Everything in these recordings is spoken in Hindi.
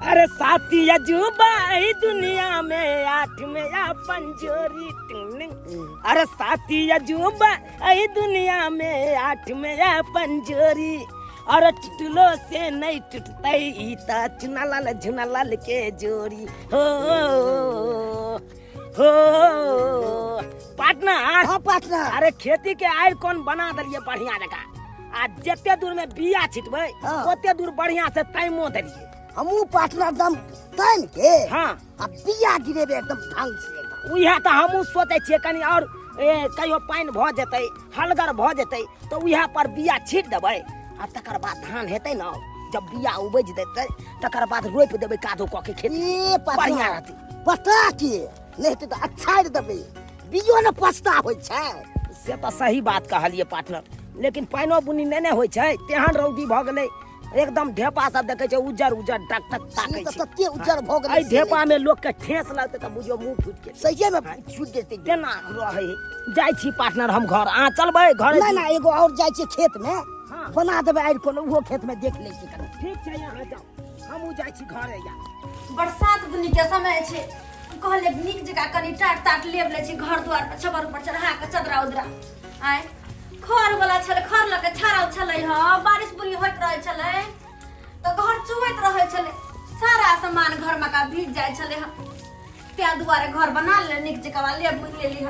अरे साथी अजूबा ही दुनिया में 8 में अपन जोरी। अरे साथी अजूबा ही दुनिया में 8 में अपन जोरी। और टूटलो से नहीं टूटते इता चुनालाल के जोड़ी हो पार्टनर। हाँ पार्टनर। अरे खेती के आय कौन बना दिलिए बढ़िया जगह। आ जते दूर में बिया छिटबे ओते दूर बढ़िया से टाइमो दिलिए। हमू पार्टनर दम तन के हाँ अब बिया गिरेबे एकदम ढंग से। उहे तो हमू सोचे छिए कनी और कहियो पानी भ जेतै हलगर भ जेतै तो उहे पर बिया छिट देबै। आ तकर बाद धान हेतै न जब बिया उपज देतै तकर बाद रोप देबै कादो क के खेती ए बढ़िया रहतै। पता के नहीं तो अच्छा देबै बियो न पछता होय छै। से तो सही बात कहलिए पार्टनर। लेकिन पाइनो बुनी नहीं होय छै तेहन रौदी भ गेलै एकदम ढेपा सब देखे छै उज्जर उज्जर टक टक ताकै छै। तते उज्जर भ गेलै एई ढेपा में लोग के ठेस लगतै त बुझियो मुंह फुट के सही में छूट जेतै केना रहै। जाय छी पार्टनर हम घर आ चलबै घर। नहीं ना एगो और जाय छै खेत में हाँ। बना देबै आइ कोनो वो खेत में देख लै छी कनी। ठीक छै यहाँ जाओ हमहू जाय छी घरे या। बरसात बुनी के समय छै कहले नीक जगह कनी टाट टाट लेब ले छी घर द्वार पर छबर ऊपर चढ़ा के चदरा उदरा आय खर वाला छले खर लगे छाड़ल छले। ह बारिश बुनी होइत रहे छले तो घर चुबैत रहे छले सारा सामान घर में का भीज जाय छले। ह त्या दुआरे घर बना ले नीक जगह ले बुन लेली। ह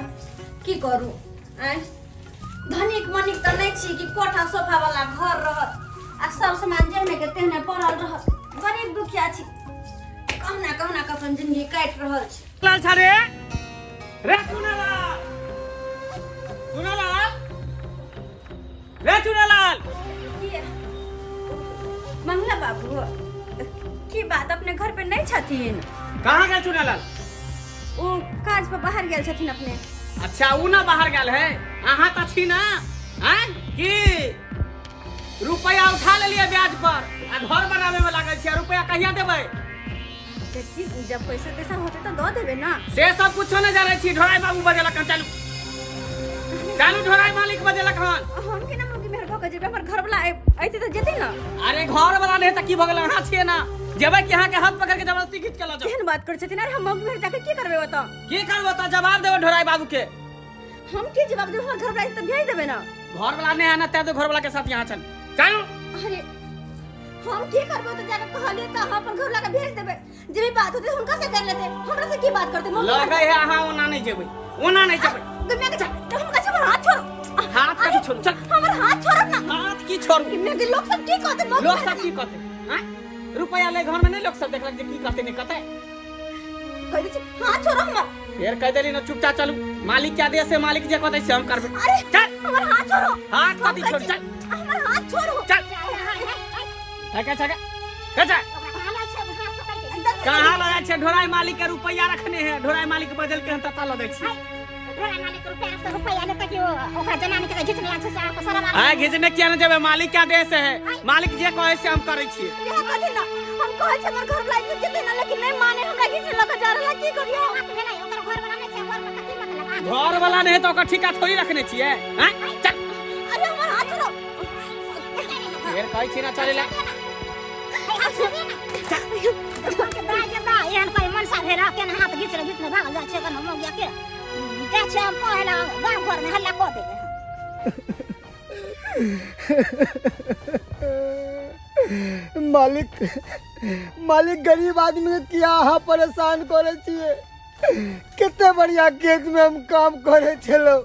की करू आय धनिक मनिक त नहीं छी कि कोठा सोफा वाला घर रहत आ सब सामान जेहने के तेहने पड़ल रहत। गरीब दुखिया छी कहना कहना के अपन जिंदगी काट रहल छी। लाल छाड़े रे चुनालाल चुनालाल रे चुनालाल। मंगला बाबू की बात अपने घर पे नहीं छथिन? कहाँ गए चुनालाल? वो काज पर बाहर गेल छथिन अपने। अच्छा उ ना बाहर गेल है अहाँ त छी ना हैं की रुपया उठा लेलिए ब्याज पर आ घर बनावे में लागल छी। रुपया कहिया देबै? देखी जब पैसा तैसा होते तो दो देबे ना। से सब कुछ न जाने छी। ढोराई बाबू बजेलक हन चालू चालू ढोराई मालिक बजेलक हन। हम के ना मुगी मेहर भक जेबे हमर घर वाला आइते तो जेते ना। अरे घर वाला नहीं त की भ गेल अहाँ छिए ना जेबै कि अहाँ के हाथ पकड़ के जबरदस्ती खींच के ल जाओ। केहन बात कर छथिन? अरे हम मुगी मेहर जाके की करबे बता? की करबो त जवाब देबै ढोराई बाबू के। हम की जवाब देबे? हमर घर वाला तो भेज देबे ना। घर वाला नहीं आना ते तो घर वाला के साथ यहाँ चल चालू। अरे हम की करबो तो जाके कहले त हम अपन घर वाला के भेज देबे। जे भी बात होते हुनका से कर लेते हमरा से की बात करते? लगे है अहाँ ओना नहीं जेबै ओना नहीं जेबै। दुनिया के हम कैसे हमर हाथ छोड़ हाथ का छोड़ चल हमर हाथ छोड़ ना। हाथ की छोड़ दुनिया के लोग सब की कहते? लोग सब की कहते हैं? रुपया ले घर में नहीं लोग सब देखलक जे की कहते नहीं कहते कह दे हाथ छोड़ हमर। फिर कह देली ना चुपचाप चलू मालिक के आदेश है मालिक जे कहते से हम करबे। अरे चल हमर हाथ छोड़ो। हाथ कथी छोड़ चल हमर हाथ छोड़ो चल है कैसा कैसा कहाँ लगा छे? ढोराई मालिक के रुपया रखने हैं ढोराई मालिक बदल के हम तता लगे छी। हां घिचने किया न जबे मालिक के आदेश है मालिक जे कहे से हम करे छी। यह कथि ना हम कहे छ हमर घर लाइन में जेते ना लेकिन नहीं माने हमरा घिचे लगा जा रहला की करियो? घर वाला नहीं तो ओकर ठिका थोड़ी रखने छिए हैं? चल अरे हमर हाथ छोड़ो। फिर कहि छी ना चले ला मालिक गरीब आदमी के किया अहाँ परेशान करे छिए। कितने बढ़िया खेत में हम काम करे छलो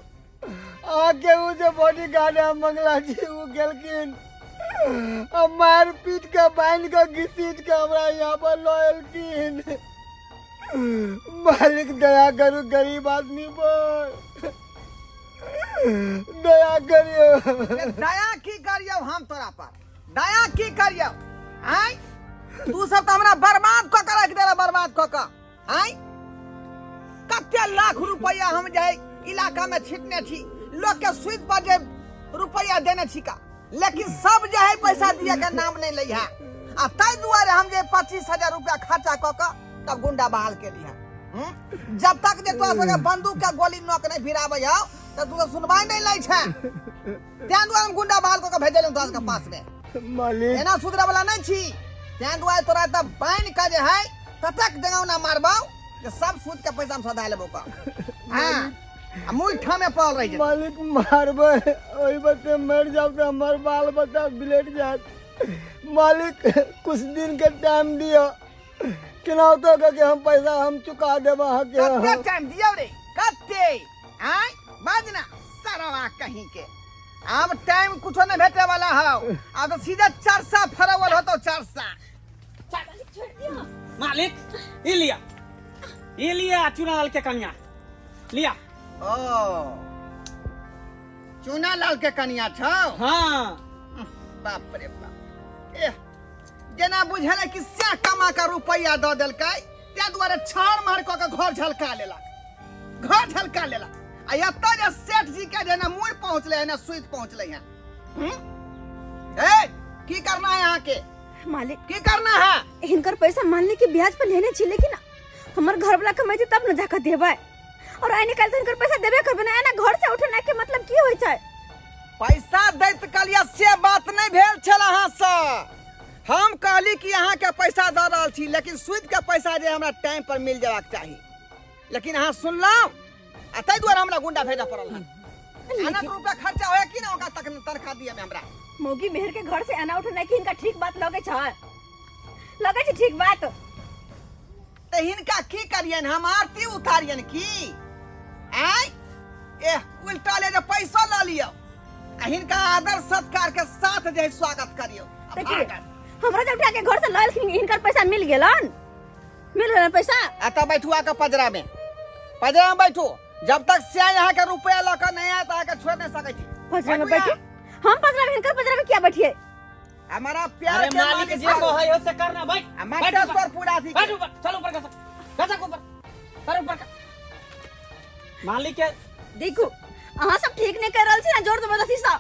आके उ जे बॉडी गार्ड मंगला जी उ गेलखिन मार पीट के बांध के घसीट के हमरा यहाँ पर लायलखिन। मालिक दया करू गरीब आदमी पर दया करियो। दया की करियो हम तोरा पर दया की करियो? आय तू सब तो हमरा बर्बाद क के रख देला बर्बाद क के। आय कते लाख रुपया हम जे इलाका में छिटने छी लोग के सुध पर जे रुपया देने छी का लेकिन सब जे है पैसा दिए के नाम नहीं लई है। आ तै दुआरे हम जे 25,000 रुपया खर्चा क के तब गुंडा बहाल के लिया। जब तक जे तोरा सके बंदूक के गोली नोक नहीं भिराबै हो त तू सुनवाई नहीं लै छै। त्यां दुआरे हम गुंडा बहाल क के भेजलौ तोरा के पास में। मालिक एना सुधरे वाला नहीं छी। त्या दुआरे तोरा त बाइन का जे है ततक जगौना मारबाऊ कि सब सूद के पैसा हम सधा लेबो का हां मुई ठामे पड़ल रही मालिक मारबे ओई बते मर जाओ तो हमार बाल बच्चा बिलेट जात मालिक कुछ दिन के टाइम दियो केनाउ तो के हम पैसा हम चुका देबा के कते टाइम दियो रे कते आय बाजना सरवा कहीं के अब टाइम कुछ नहीं भेटे वाला है अब तो सीधा 400 फरवल हो तो 400 मालिक ये लिया चूना लाल के कन्या लिया ओ चूना लाल के कन्या छौ हाँ बाप रे बाप ए जेना बुझले कि से कमा का रुपया द देलकै त्या दुआरे छाड़ मार क के घर झलका लेला आ एत्ता जे सेठ जी के जेना मुई पहुंचले है ना सुइत पहुंचले है ए की करना है यहाँ के मालिक की करना है इनकर पैसा मानने की ब्याज पर लेने छी लेकिन हमर घर वाला कमाई छै तब न जाके देबै और आइ निकाल तो इनकर पैसा देबे करबे ना घर से उठना के मतलब की होय छै पैसा दैत कलिया से बात नहीं भेल छल अहाँ से हम कहली कि अहाँ के पैसा द रहल छी लेकिन सूद के पैसा जे हमरा टाइम पर मिल जाबाक चाहिए लेकिन अहाँ सुनलौ आ तै दुआरे हमरा गुंडा भेजा पड़ल है आना रुपया खर्चा होय कि ना ओका तक तनखा दिए में हमरा मौगी मेहर के घर से आना उठना कि इनका ठीक बात लगे छै ठीक बात ते हिनका की करियन हम आरती उतारियन की आय ए उल्टा ले जे पैसा ला लियो आ हिनका आदर सत्कार के साथ जे स्वागत करियो देखिए हमरा जब उठा के घर से लाल इनकर पैसा मिल गेलन पैसा आता बैठुआ के पजरा में बैठो जब तक से यहाँ के रुपया लकर नहीं आया तो आके छोड़ नहीं सके छी पजरा में बैठे हम पजरा में इनकर पजरा में क्या बैठिए हमारा प्यार अरे के मालिक जे को है उससे करना भाई हमारा पर पूरा थी बैठ ऊपर चल ऊपर का ऊपर कर ऊपर का मालिक के देखो अहाँ सब ठीक नहीं कर रहल छी ना जोर जबरदस्ती सब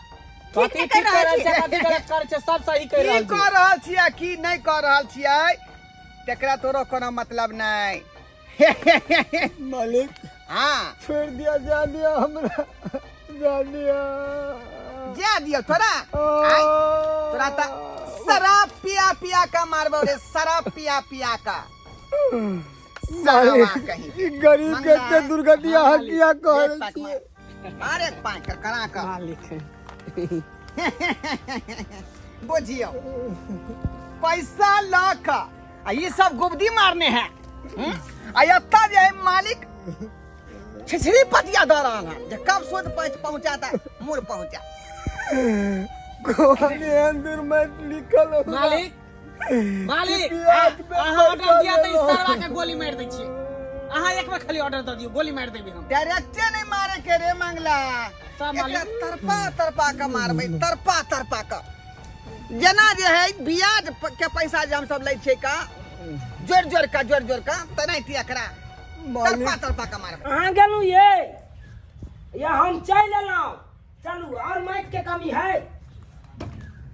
ठीक नहीं कर रहल छी कथी गलत कर छै सब सही कर रहल की कर रहल छियै की नहीं कर रहल छियै तेकरा तोरो कोनो मतलब नहीं मालिक हां छोड़ दिया जा दिया हमरा जा दिया जा दियो तोरा तोरा त शराब पिया पिया का मारबो रे शराब पिया पिया का मालिक कहीं गरीब के ते दुर्गति यहाँ किया कर छिए अरे पाँच कर करा का मालिक बुझियो पैसा लाख ये सब गुबदी मारने हैं अयत्ता जो है मालिक छिछरी पतिया दे रहा है जो कब सोच पहुंचाता मुड़ पहुंचा कोने अंदर में लिखल हो मालिक अहाँ ऑर्डर दिया त इस सरवा के गोली मार दै छियै अहाँ एक बार खाली ऑर्डर द दियो गोली मार देबे हम डायरेक्टे नहीं मारे के रे मंगला सब मालिक एकरा तरपा का मारबै तरपा का जना जे है ब्याज के पैसा जे हम सब लै छै का जोर का तनाइती एकरा तरपा का मारबै कहाँ गेलू ये हम चल एलौं चलू और माइक के कमी है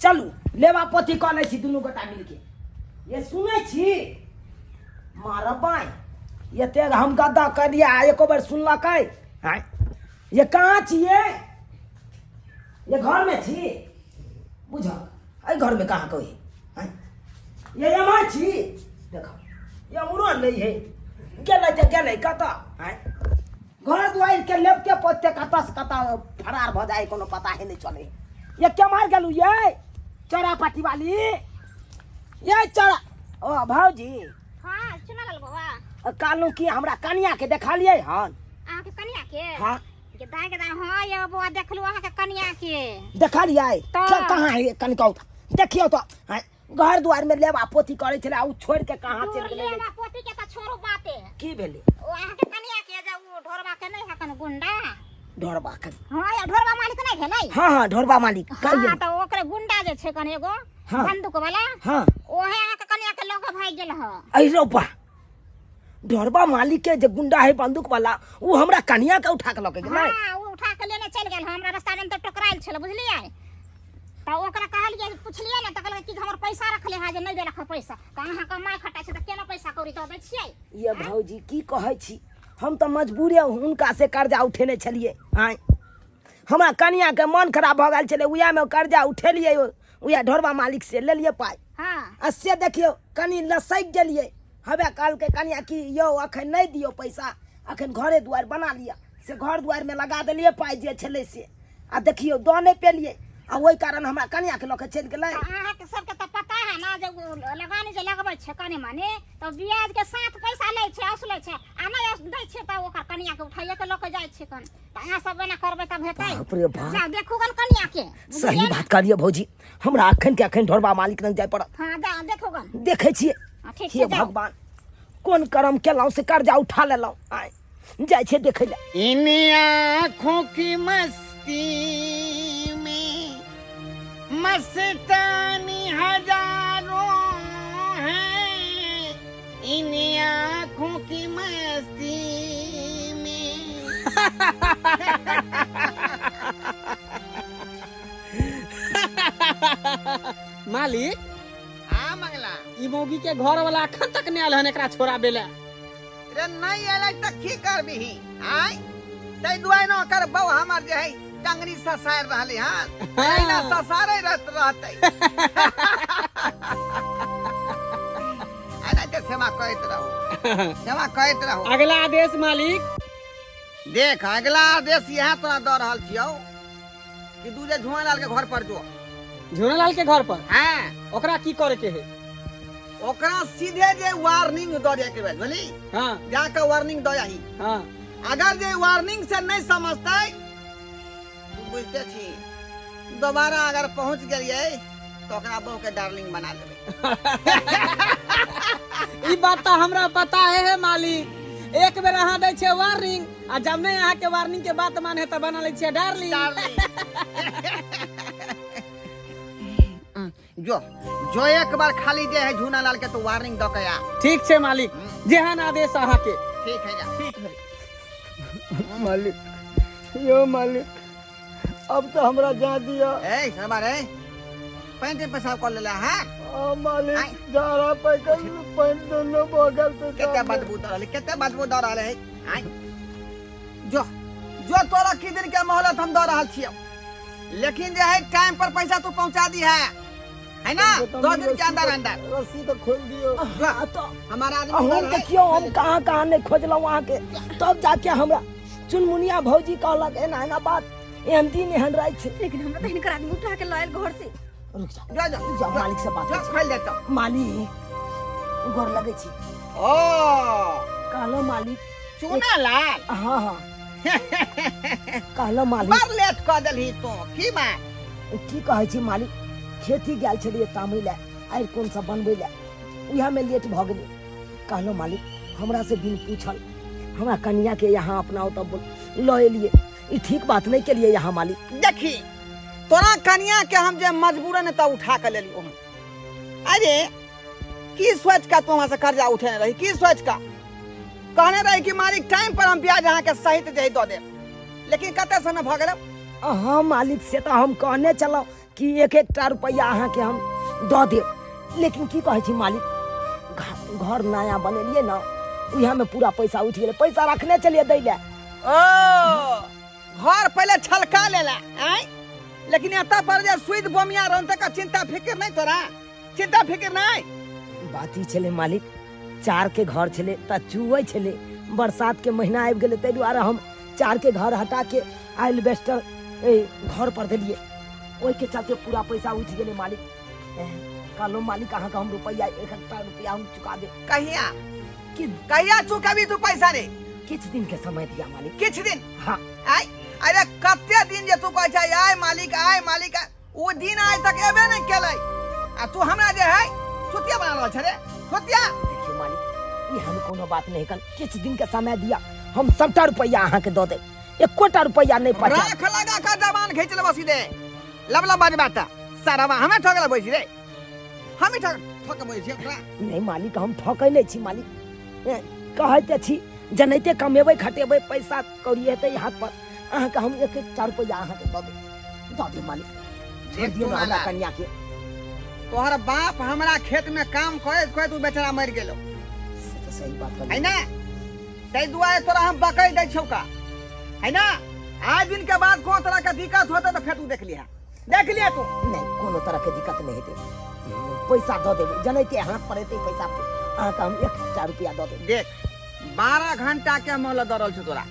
चलू लेवा पोथी क लै छी दुनू गोटा मिलके ये सुनै छी मारबाई ये तेग हम गद्दा कर दिया एको बार सुनलकै हैं ये कहाँ छिए ये घर में छी बुझ एहि घर में कहाँ कोई हैं ये एम्हर छी देखो ये मुरो नहीं है गेलै कत हैं घर दुआर के लेपते पोते कत से कत फरार भ जाए कोनो पता ही नहीं चले ये केम्हर गेलू ये चोरा पाटी वाली ये चोरा ओ भौजी हाँ सुना लल बाबा कालू की हमरा कनिया के देखलिए हन अहाँ के कनिया के हाँ के दाई के दाई हाँ ये बाबा देखलू अहाँ के कनिया के देखलिए तो? कहाँ है कनिका देखियो तो हैं घर द्वार में लेबा पोती करे छले उ छोड़ के कहाँ चल दूर गेलै ले पोती के त छोरो बाते की भेलै ओ अहाँ के कनिया के जा उ ढोरबा के नहीं हकन गुंडा ढोरबा के हाँ ये ढोरबा मालिक नहीं भेलै हाँ ढोरबा मालिक कहिए हाँ तो ओकरे गुंडा जे छै कन एगो हाँ। बंदूक वाला हाँ ओहे अहाँ के कनिया के लगे भाग गेल ह अरे रोपा ढोरबा मालिक के जे गुंडा है बंदूक वाला उ हमरा कनिया के उठा के लके गेलै हाँ उ उठा के लेने चल गेल हमरा रास्ता में तो टकराइल छल बुझलियै तो ओकरा कहलिए पुछलिए ना त कहलकै कि हमर पैसा रखले हा जे नहीं देलक पैसा त अहाँ कमाई खटा छै त केना पैसा कौड़ी तो दै छियै ये भौजी की कहै छी हम तो मजबूरे हुनका से कर्जा उठेने छलिए आय हमरा कनिया के मन खराब भ गेल छले उया में कर्जा उठेलिए उया ढोरबा मालिक से ले लिए पाई हाँ आ से देखियो कनी लसक गेलिए हवे काल के कनिया की यो अखन नहीं दियो पैसा अखन घरे दुआर बना लिया से घर दुआर में लगा देलिए पाई जे छले से आ देखियो दो नहीं पेलिए आ वही कारण हमरा कनिया के लोग चल गेलै अहाँ के सबके तो पता है ना जब लगानी जे लगबै छै कने माने तो ब्याज के साथ पैसा लै छै असलै छै आ नहीं दै छै त ओकर कनिया के उठाइए के लोक जाइ छै कन त अहाँ सब एना करबै त हेतै बाप रे बाप। जा देखू गन कनिया के सही बात कहलिए भौजी हमरा अखन के अखन ढोरबा मालिक लग जाय पड़त हां जा देखू गन देखे छिए ठीक हे छै जाओ भगवान कोन कर्म केलौ से कर्जा उठा लेलौ आय जाय छै देखे ले इन आँखों की मस्ती में मस्तानी हजारों हैं इन आँखों की मस्ती में मालिक हाँ मंगला ई मौगी के घर वाला अखन तक नहीं आयल हन एकरा छोड़ा बेला रे नहीं अलै त की करबी आय तै दुआई न कर बौ हमर जे है टंगरी ससार रहले हां ना ससारे रहतै आना के सेवा कहत रहो अगला आदेश मालिक देख अगला आदेश यहां तोरा द रहल छियौ कि तू जे झुआलाल के घर पर जो झूनालाल के घर पर हां ओकरा की करे के है ओकरा सीधे जे वार्निंग द दे के बोली हाँ जाके वार्निंग द आही हाँ अगर जे वार्निंग से नहीं समझते तू बुझते छी दोबारा अगर पहुंच गलिए तो ओकरा बहू के डार्लिंग बना लेबे ई बात तो हमरा पता है मालिक एक बेर अहाँ दै छै वार्निंग आ जब नहीं अहाँ के वार्निंग के बात माने त बना लै छियै डार्लिंग जो एक बार खाली जे है झूनालाल के तो वार्निंग द के आ ठीक छै मालिक जेहन आदेश अहाँ के ठीक है जा ठीक है मालिक यो मालिक अब तो हमरा जा दिया ए हमारे पैंट पेशाब कर लेला हां मालिक जा रहा पैंट दोनों बगल पे केते बदबू द रहले है आय जो तोरा की दिन के मोहलत हम द रहल छियै लेकिन जे है टाइम पर पैसा तू पहुंचा दी है ना 2 दिन के अंदर रस्सी तो खोल दियो तो हमारा हम आदमी देखियो हम कहाँ नहीं खोजलौ वहाँ के तब जाके हमरा चुनमुनिया भौजी कहलक एना बात एहन दिन एहन रात छै लेकिन हमरा तहन कर आदमी उठा के लायल घर से रुक जा मालिक से बात जो होइ छै। खोल देता मालिक घर लगे छी ओ कहलो मालिक चूनालाल हाँ कहलो मालिक बड़ लेट क देलही तू की बात की कहै छी मालिक खेती गेल छलिए तामै ले आइ कोन सब बनबै ले उहा में लेट भ गेलै कहलो मालिक हमरा से बिन पूछल हमरा कन्या के यहाँ अपना तब ल एलिए ई ठीक बात नहीं के लिए यहाँ मालिक देखी तोरा कनिया के हम जे मजबूरन त उठा के लेली हम अरे की सोच का तू वहां से कर्जा उठेने रही की सोच का कहने रही कि मालिक टाइम पर हम ब्याज अहाँ के सहित जे द दे लेकिन कते समय भ गेल हाँ मालिक से तो हम कहने चलो कि 1-1 रुपया अहाँ के हम द देब लेकिन की कहै छी मालिक घर नया बनेलिए ना उहा में पूरा पैसा उठ गेलै पैसा रखने चलिए दै ले ओ घर पहले छलका लेला आय लेकिन एता पर जे सुध बोमिया रहन त का चिंता फिक्र नहीं तोरा चिंता फिक्र नहीं बात ई छलै मालिक 4 के घर छलै त चुवै छलै बरसात के महीना आबि गेलै तै दुआरे हम 4 के घर हटा के एल्वेस्टर घर पर देलिए ओइ के चलते पूरा पैसा उठ गेलै मालिक कहलो मालिक अहाँ का हम रुपया 1 रुपया हम चुका दे कहिया चुकाबी तू पैसा रे किछ दिन के समय दिया मालिक किछ दिन हाँ आय अरे कते दिन जे तू कहै छै आय मालिक ओ दिन आज तक एबे नहीं केलै आ तू हमरा जे है छुतिया बना रहल छै रे छुतिया देखियो मालिक ई हम कोनो बात नहीं कर किछ दिन के समय दिया हम 70 रुपया अहाँ के दो दे 1 रुपया नहीं पचा राख लगा का जबान खींच ले बसी दे लबला बाज बाता सारा हमें ठगला बैसी रे हमें ठक बैसी ओकरा नहीं मालिक हम ठकै नहीं छी मालिक कहते छी जनैते कमेबै खटेबै पैसा कौड़ी हेतै हाथ पर अहाँ के हम 1-4 रुपया अहाँ के दो दे मालिक छोड़ दियो ना हमरा कन्या के तोहर बाप हमरा खेत में काम करे तू बेचारा मर गेलो से तो सही बात है ना तै दुआरे तोरा हम बकै दै छौ का है ना आज दिन के बाद कोन तरह का दिक्कत होता तो फिर तू देख लिया तू नहीं कोनो तरह के दिक्कत नहीं हेतै पैसा दऽ देबै जनैते हाथ पर एतै पैसा अहाँके हम 1,000 रुपया दऽ देबै। देख 12 घंटा के मोहलत दऽ रहल छौ तोरा।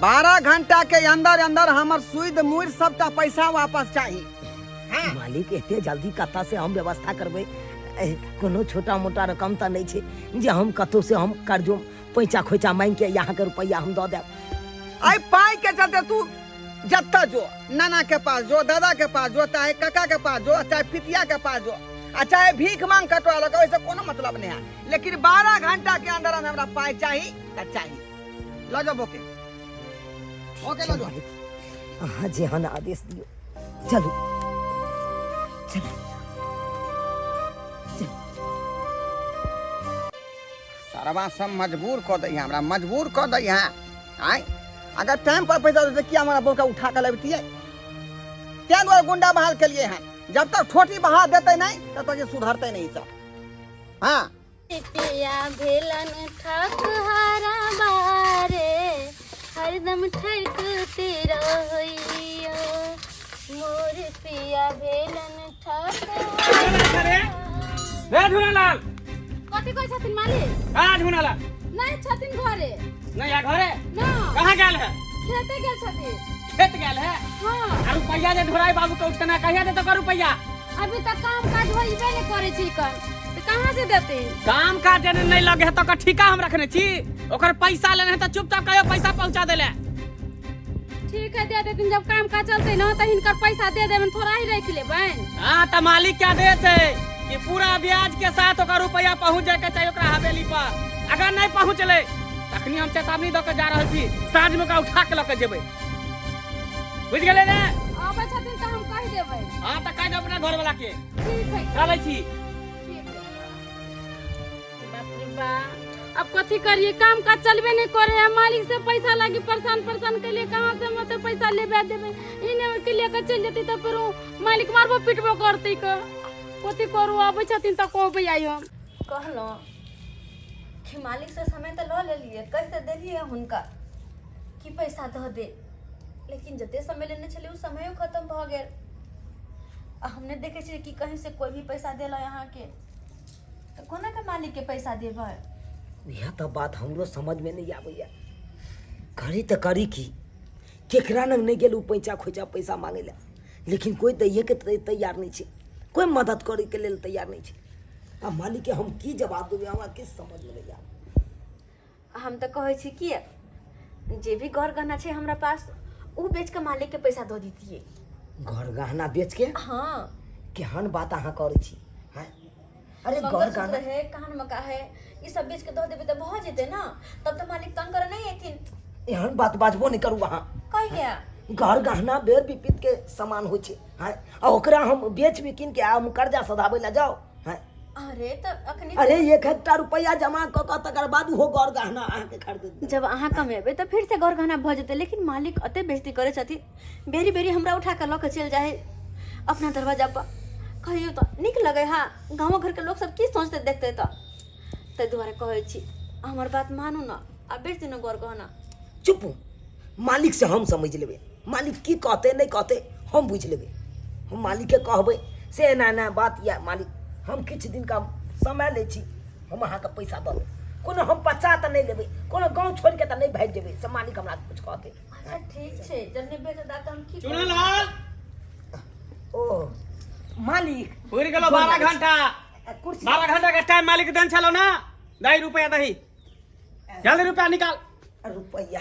12 घंटा के अंदर अंदर हमर सुध मुड़ सबटा पैसा वापस चाही। हाँ मालिक एते जल्दी कतऽ से हम व्यवस्था करबै? कोनो छोटा मोटा रकम तऽ नहीं छै जे हम कतौ से हम कर्जो पैसा खोचा मांग के यहाँ के रुपया हम दऽ देब। आई पाई के चलते तू जत्ता जो, नाना के पास जो, दादा के पास जो, चाहे काका के पास जो, चाहे पितिया के पास जो, चाहे भीख मांग कटवा लगा, वैसे कोनो मतलब नहीं है। लेकिन 12 घंटा के अंदर हमरा पाई चाहिए त चाहिए। लो जो बोके ओके लो जो। अहाँ जेहन आदेश दियो। चलू चलू सरवा सब मजबूर कर दी, हमरा मजबूर कर दी है। आई अगर टाइम पर पैसा देते किया हमारा बोका उठा कर लेती है? क्या द्वारा गुंडा बहाल के लिए है? जब तक ठोटी बहा देते नहीं तब तक ये सुधरते नहीं सब। हाँ पिया भेलन ठकहारा बारे हरदम ठरकते रहियो मोर पिया भेलन ठकहारा। रे झुनालाल कथी कहै छथिन मालिक? आ झुनालाल नहीं छथिन घरे। नहीं या घरे ना कहाँ गेल है? खेते गेल छथिन। खेत गेल है? हाँ आ रुपया जे ढोराई बाबू के उठना कहिया दे तो रुपया? अभी तक काम काज होइबे नहीं करे छी कन तो कहाँ से देते? काम काज जे नहीं लगे है तो का ठिका हम रखने छी, ओकर पैसा लेने है तो चुपचाप कहियो पैसा पहुंचा देले। ठीक है दे देथिन, जब काम काज चलते ना तो हिनकर पैसा दे देबन, थोड़ा ही रख लेबन। हाँ तो मालिक क्या देते कि पूरा ब्याज के साथ ओकर रुपया पहुंच जाए के चाहिए ओकरा हवेली पर। अगर नहीं पहुंचले तखनी हम चेतावनी दऽ के जा रहल छी, साँझ में ओकरा उठा के लऽ के जेबै। बुझ गेले ने? आबै छथिन तो हम कह देबै। हाँ तो कह दो अपना घर वाला के। ठीक है चलै छी। ठीक है। बाप रे बा, अब कथी करिए, काम काज चलबे नहीं करे है। मालिक से पैसा लागी परेशान के लिए कहाँ से मतलब पैसा लेबे देबे? इने के लिए के चल जती तो फिर मालिक मारबो पिटबो करती के कथी करू? आबै छथिन तो कहबै आई हम कहलो कि मालिक से समय तो लो ले लिए, कैसे देलिए हुनका कि पैसा दे दे, लेकिन जते समय लेने चले उस समय खत्म भ गेल। हमने देखे छी कि कहीं से कोई भी पैसा देला यहाँ के तो कोना के मालिक के पैसा देबै? यह तो बात हमरो समझ में नहीं आबैया। करी तो करी की, केकरा नंग नहीं गेलू पैसा खोचा पैसा मांगे ला, लेकिन कोई दैये के तैयार नहीं छे, कोई मदद करे के लेल तैयार नहीं छे। अब मालिक के हम की जवाब देबे, हमरा किस समझ में नहीं आबै। हम तो कहै छी कि जे भी घर गहना छे हमरा पास उ बेच के मालिक के पैसा दे दीतिए। घर गहना बेच के? हाँ केहन बात अहाँ करे छी? हैं? अरे घर गहना है, कान मका है, ये सब बेच के दे देबे तो भ जेते ना, तब तो मालिक तंग करे नहीं एथिन। एहन बात बाजबो नहीं करू अहाँ। कह गया घर गहना बेर विपित के सामान हो छे, हैं? आ ओकरा हम बेच बिकिन के हम कर्जा सधाबे ला जाओ, हैं? अरे तो अखनी अरे 1,000 रुपया जमा क के तकर बाद हो घर गहना अहाँ के खरीद। जब अहाँ कमेबे तो फिर से घर गहना भ जेते, लेकिन मालिक अते बेइज्जती करे छथिन। बेरी बेरी हमरा उठा के ल के चल जाए अपना दरवाजा पर। कहियो तो निक लगे हा, गांव घर के लोग सब की सोचते देखते तो ते दुआरे कहै छी हमर बात मानू ना, आ बेच दिनो घर गहना। चुप, मालिक से हम समझ लेबे, मालिक की कहते नहीं कहते हम बुझ लेबे। हम मालिक के कहबे से ना बात या मालिक हम किछ दिन का समय ले छी, हम अहाँ के पैसा दे देब। कोनो हम पचा त नहीं लेबे, कोनो गांव छोड़ के त नहीं भाग जेबे, से मालिक हमरा कुछ कहते। अच्छा ठीक छे, जन्ने बेच दा त हम की चुनालाल ओ मालिक पूरी गेलो 12 घंटा। कुर्सी 12 घंटा के टाइम मालिक देन छलो ना, दही रुपया दही, जल्दी रुपया निकाल। रुपया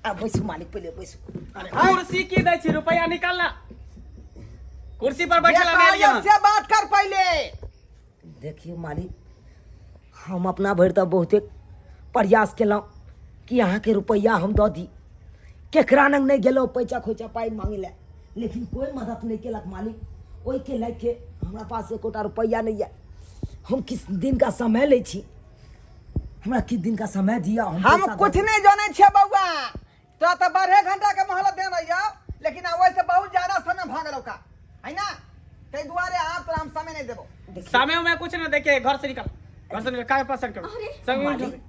अब बैसू मालिक, पहले बैसू। कुर्सी की दै छी, रुपया निकाल ना। कुर्सी पर बैठल ये से बात कर पहले। देखिए मालिक, हम अपना भर तो बहुते प्रयास केलौं कि अहाँ के रुपया हम दऽ दी, केकरा नंग नहीं गेलो पैसा खोचा पाई मांगे ला, लेकिन कोई मदद नहीं केलक मालिक। ओई के लेके हमरा पास एकोटा रुपया नहीं है। हम किस दिन का समय ले छी, हमरा किस दिन का समय दिया। हम पैसा कुछ दऽ नहीं जाने छे बउआ, तो 12 घंटा के मोहलत दे रही जाओ, लेकिन वैसे बहुत ज्यादा समय भागलो का है ना, ते दुआरे आप तो हम समय नहीं देबो। समय में कुछ ना देखे, घर से निकल, घर से निकल, काय पसंद करो सब मालिक,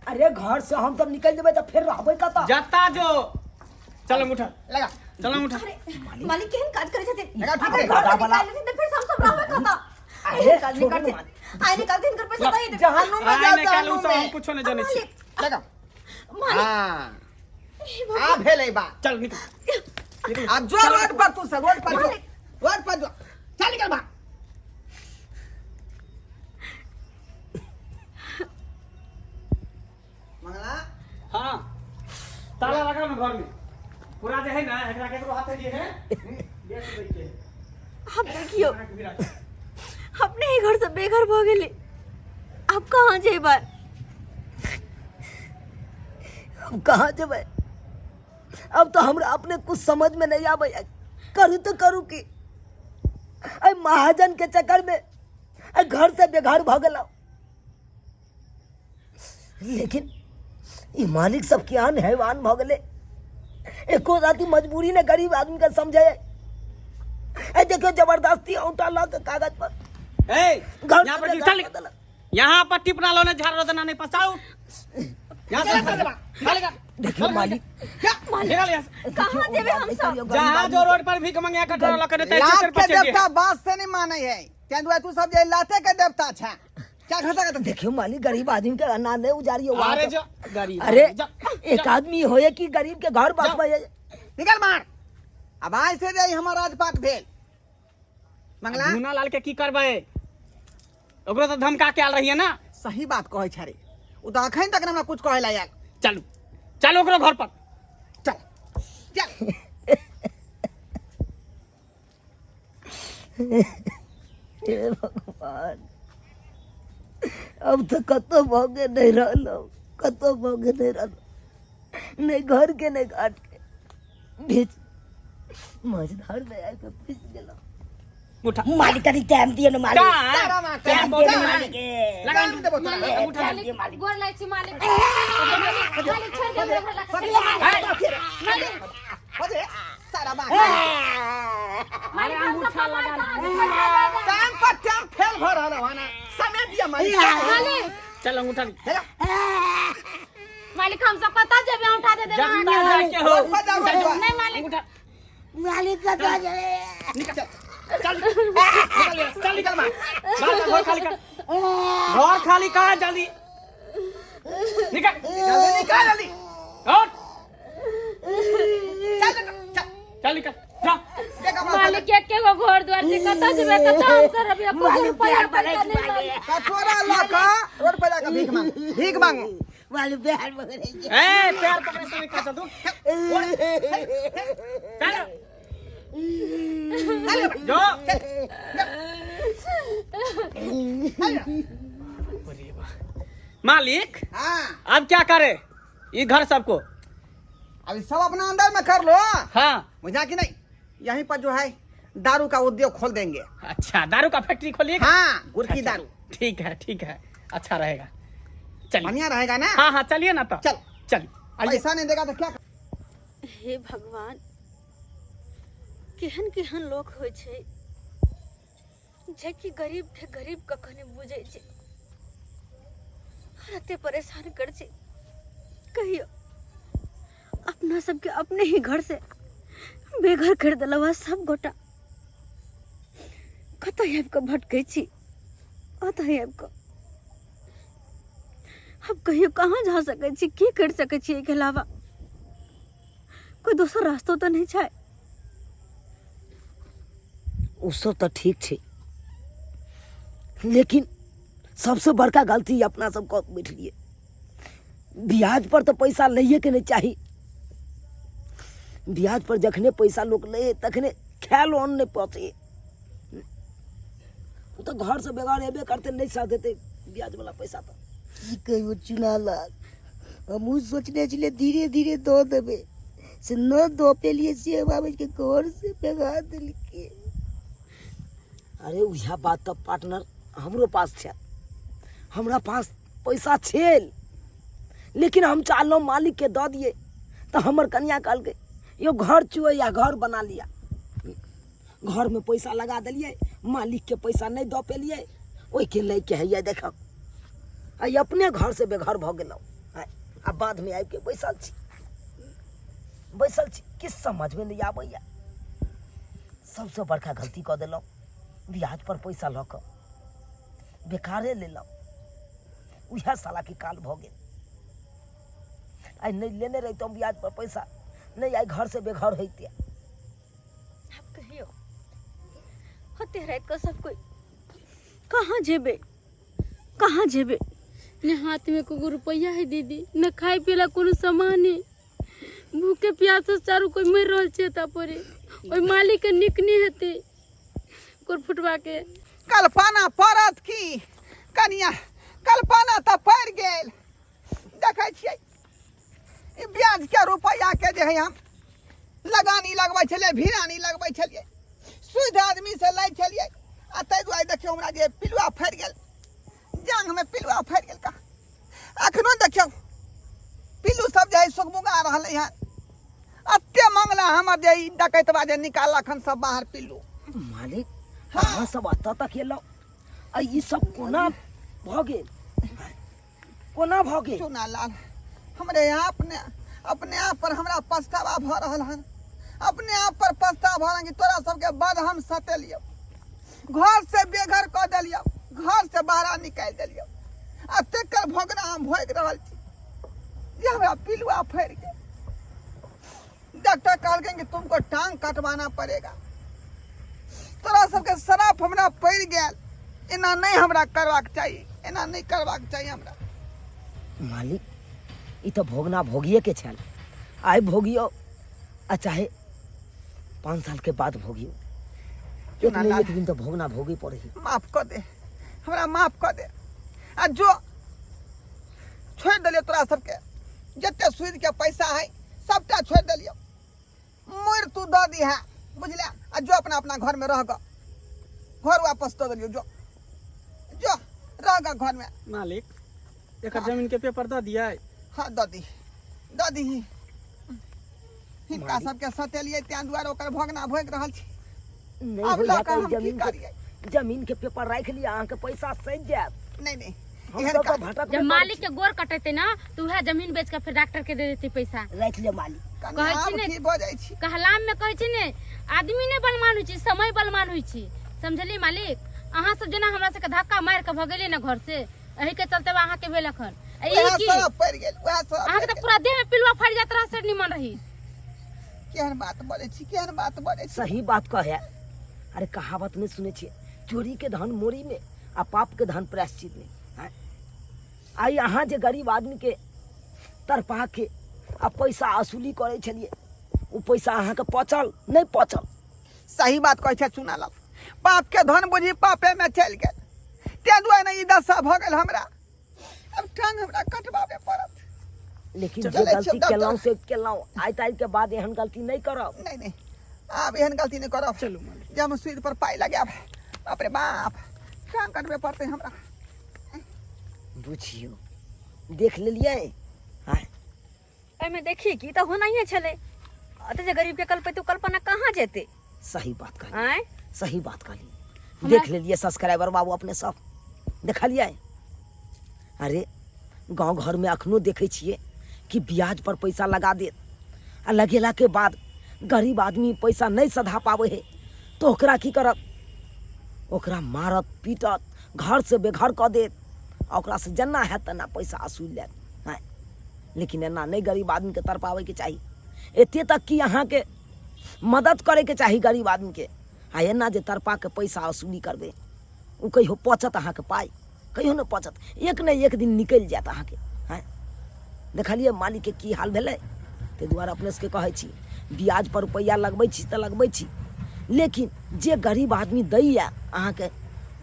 अरे घर से हम सब निकल जेबे तो फिर रहबे कता? जता जो चलो मुठा लगा चलो मुठा। मालिक केहन काज करे छथिन? लगा ठीक अगर है। घर से निकाल लेथिन तो फिर हम सब रहबे कता? निकाल निकाल आई निकाल दिन कर पैसा दे जहन्नुम में आए जाओ नहीं कालू जहन्नुम सब हम में कुछ नहीं जाने छी लगा मालिक हां आ भेलै बात चल निकल अब जो रोड पर तू सब रोड पर जो चल निकल बा मंगला हां ताला लगा ना घर में पूरा जे है ना एकरा केकरो हाथे दिए है बेच दै के अब देखियो अपने ही घर से बेघर भ गेले अब कहाँ जेबै हम कहाँ जेबै अब तो हमरा अपने कुछ समझ में नहीं आवे करूँ तो करूँ की अरे महाजन के चक्कर में घर से बेघर भ गेलौ लेकिन ये मालिक सब के आन हैवान भ गेले एको राती मजबूरी ने गरीब आदमी का समझे ए देखो जबरदस्ती औटा ला के कागज पर ए घर यहां से पर बेघर चल भ गेलौ। यहां पर टिपना लो ने झाड़ देना नहीं पछताओ यहां से चल बा चल देखियो मालिक निकल यहां से कहाँ जेबै हम सब जहां जो रोड पर भीख मंगिया कटोरा ला के देते लात चक्कर के पछे दिए देवता बात से नहीं माने है तें दुआ तू सब जे लाते के देवता छा क्या घटा के देखियो मालिक गरीब आदमी के अनाज नहीं उजारियो अरे जो गरीब अरे जा, एक आदमी होए कि गरीब के घर बसबे निकल मार अब आज से दे हमर राजपाट भेल मंगला धूना लाल के की करबे ओकरो तो धमका के आल रहिए ना सही बात कहै छरे उ त अखन तक हमरा कुछ कहै ला यार चलू चल ओकरो घर पर चल चल हे भगवान अब तो कतो भोगे नहीं रहलो कतो भोगे नहीं रहलो नहीं घर के नहीं घाट के बीच मझधार में आके फंस गेलो उठा मालिक का टाइम दियो ना मालिक सारा मार टाइम दियो ना मालिक लगा दे बोतल उठा मालिक गोर लाई छी मालिक मालिक छोड़ दे हमरा मालिक अरे सारा मार मालिक हम अंगूठा लगा टाइम पर टाइम फेल भ रहल है ना समय दिया मालिक चल अंगूठा मालिक हम सब पता जेबे उठा दे जब ना जाके हो नहीं मालिक अंगूठा मालिक का तो निकल चल चल निकल मार घर खाली कर घर खाली कर जल्दी निकल जल्दी निकाल जल्दी उठ चल चल निकल जा देखा मालिक के गो घर द्वार से कता जेबे कता हम से रुपया मालिक रुपया पैर पैसा पड़े नहीं मालिक कटोरा लाका रोड पे जाकर भीख मांगो मालिक बिहार में रह ए पैर पकड़े से निकल चल तू चल जो मालिक हां अब क्या करे ये घर सबको अभी सब अपना अंदर में कर लो हाँ मुझा कि नहीं यहीं पर जो है दारू का उद्योग खोल देंगे अच्छा दारू का फैक्ट्री खोलिए हाँ गुरकी दारू ठीक है अच्छा रहेगा चलिए बढ़िया रहेगा ना हाँ हाँ चलिए ना तो चल चल आइए पैसा नहीं देगा तो क्या हे भगवान केहन केहन लोग होइ छै जे कि गरीब के गरीब कखने बुझै छै और एते परेशान कर छै कहियो अपना सबके अपने ही घर से बेघर कर दिलवा सब गोटा कतऽ आबि कऽ भटकै छी ओतऽ आबि कऽ अब कहियो कहाँ जा सकै छी की कर सकै छी एके अलावा कोई दोसर रास्ता तो नहीं छै उ सब तो ठीक छे लेकिन सबसे बड़का गलती अपना सब को बैठलिए ब्याज पर तो पैसा लइए के नहीं चाहिए ब्याज पर जखने पैसा लोग ले तखने ख्याल ऑन नहीं पहुंचे तो घर से बेगार एबे करते नहीं साथ देते ब्याज वाला पैसा तो की कहियो चुना लाग हम सोचने छले धीरे धीरे दो देबे से न दो पे लिए से बाबू के घर से बेगा दिल के अरे उहा बात तो पार्टनर हमरो पास छे हमरा पास पैसा छे लेकिन हम चाहलो मालिक के दे दिए तो हमर कन्या कहल के यो घर चुए या घर बना लिया घर में पैसा लगा दिलिए मालिक के पैसा नहीं दो पेलिए ओई के ले के है देखो आई अपने घर से बेघर भ गेलो अब बाद में आबि के बैसल छी किस समझ में नहीं आबैया सबसे बड़का गलती कर दिलो ब्याज पर पैसा लऽ कऽ बेकारे ले लो उह साला की काल भ गेल आई नहीं लेने रही तो ब्याज पर पैसा नहीं आई घर से बेघर होते आप कहियो होते रात को सब कोई कहाँ जेबे न हाथ में को रुपया है दीदी न खाए पीला कोनो सामान है भूखे प्यास से चारू कोई मर रहल छे तापरे ओई मालिक के निकनी हेते कोर फुटवा के कल्पना परत की कनिया कल्पना तो पड़ गेल देखै छियै ई ब्याज के रुपया के जे है हम लगानी लगबै छलियै भिरानी लगबै छलियै सुध आदमी से लै छलियै आ तै दुआरे देखियौ हमरा जे पिलुआ फड़ गेल जांग में पिलुआ फड़ गेल का अखनो देखियौ पिल्लू सब जे है सुगमुगा रहलै हन अत्ते मंगला हमर जे ई डकैतवा जे निकाललक हन सब बाहर पिल्लू मालिक हाँ सब आता तक ये लो ई सब कोना भ गेल चुना लाल हमरे अपने आप पर हमरा पछतावा भ रहल हन अपने आप पर पछतावा भ रहल कि तोरा सबके बद हम सतेलियो घर से बेघर क देलियो घर से बाहर निकाल देलियो आ तेकर भोगना हम भोग रहल छी ये हमरा पिलुआ फड़ गया डॉक्टर कहलकै कि तुमको टांग कटवाना पड़ेगा तोरा सबके शराब हमरा पड़ गेल एना नहीं हमरा करबाक चाहिए एना नहीं करबाक चाहिए हमरा मालिक ई तो भोगना भोगिए के छल आइ भोगियो आ चाहे 5 साल के बाद भोगियो एक दिन तो भोगना भोगी पड़े माफ कर दे हमरा माफ कर दे आ जो छोड़ दिलियो तोरा सबके जते सूद के पैसा है सबटा छोड़ दिलियो मोर तू द दी है बुझले आ जो अपना अपना घर में रह ग घर वापस दे दिलियो जो रह ग घर में मालिक एक जमीन के पेपर द दिया हाँ द दी हिनका सबके सतेलिए त्या दुआरे ओकर भोगना भोग रहल छी नहीं अब होइया लड़का तो हम की जमीन करिए जमीन के पेपर रख लिया अहाँ के पैसा सज जात नहीं हम एहन सब तो काज भटक जब मालिक के गोर कटेते ना तो वह जमीन बेच के फिर डॉक्टर के दे देते पैसा रख ले मालिक कहै छी ने की बजै छी कहलाम में कहै छी ने आदमी ने बलवान होइ छी समय बलवान होइ छी समझली मालिक अहाँ सब जना हमरा से के धक्का मार के भगेले ना घर से एही के चलते अहाँ के भेल अखन वह सब पड़ गेल वह सब अहाँ के तो पूरा देह में पिलुआ फड़ जात रहा से निमन रही केहन बात बजै छी केहन बात बजै छी सही बात कहे अरे कहावत में सुने छिए चोरी के धन मोरी में आ पाप के धन प्रायश्चित में हैं? आई अहाँ जे गरीब आदमी के तरपा के आ पैसा वसूली करे छलिए उ पैसा अहाँ के पचल नहीं पचल सही बात कहै छै सुना ला पाप के धन बुझी पापे में चल गेल ते दुआरे ई दशा भ गेल हमरा अब टांग हमरा कटवाबे पड़त लेकिन जे चलै गलती छियै, केलौं से केलौं आइ ताइ के बाद एहन गलती नहीं करब नहीं आब एहन गलती नहीं करब चलू जब हम सूद पर पाई लगाब बाप रे बाप टांग कटबे पड़ते हमरा बुझियो देख लेलिए हां एमे देखी की तो होना ही छले अते जे गरीब के कल्पना कहाँ जेते सही बात कही आय सही बात कही देख लेलिए सब्सक्राइबर बाबू अपने सब देखलिए अरे गांव घर में अखनो देखे छिए कि ब्याज पर पैसा लगा दे आ लगेला के बाद गरीब आदमी पैसा नहीं सधा पावे है तो ओकरा की करत ओकरा मारत पीटत घर से बेघर क देत ओकरा से जन्ना है तना पैसा वसूल लेत हैं लेकिन एना नहीं गरीब आदमी के तरपावे के चाहिए एते तक कि अहाँ के मदद करे के चाहिए गरीब आदमी के आ एना जे तरपा के पैसा वसूली करबे उ कहियो पचत अहाँ के पाई कहियो न पचत एक न एक दिन निकल जात अहाँ के हैं देखलिए मालिक के की हाल भेलै ते दुआरे अपने से कहै छी ब्याज पर रुपया लगबै छी त लगबै छी लेकिन जे गरीब आदमी दैया अहाँ के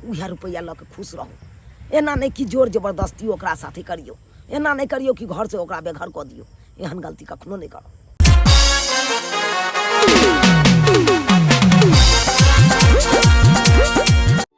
उहे रुपया लऽ के खुश रहू एना नहीं कि जोर जबरदस्ती ओकरा साथे करियो एना नहीं करियो कि घर से ओकरा बेघर कऽ दियो एहन गलती कखनो नहीं करो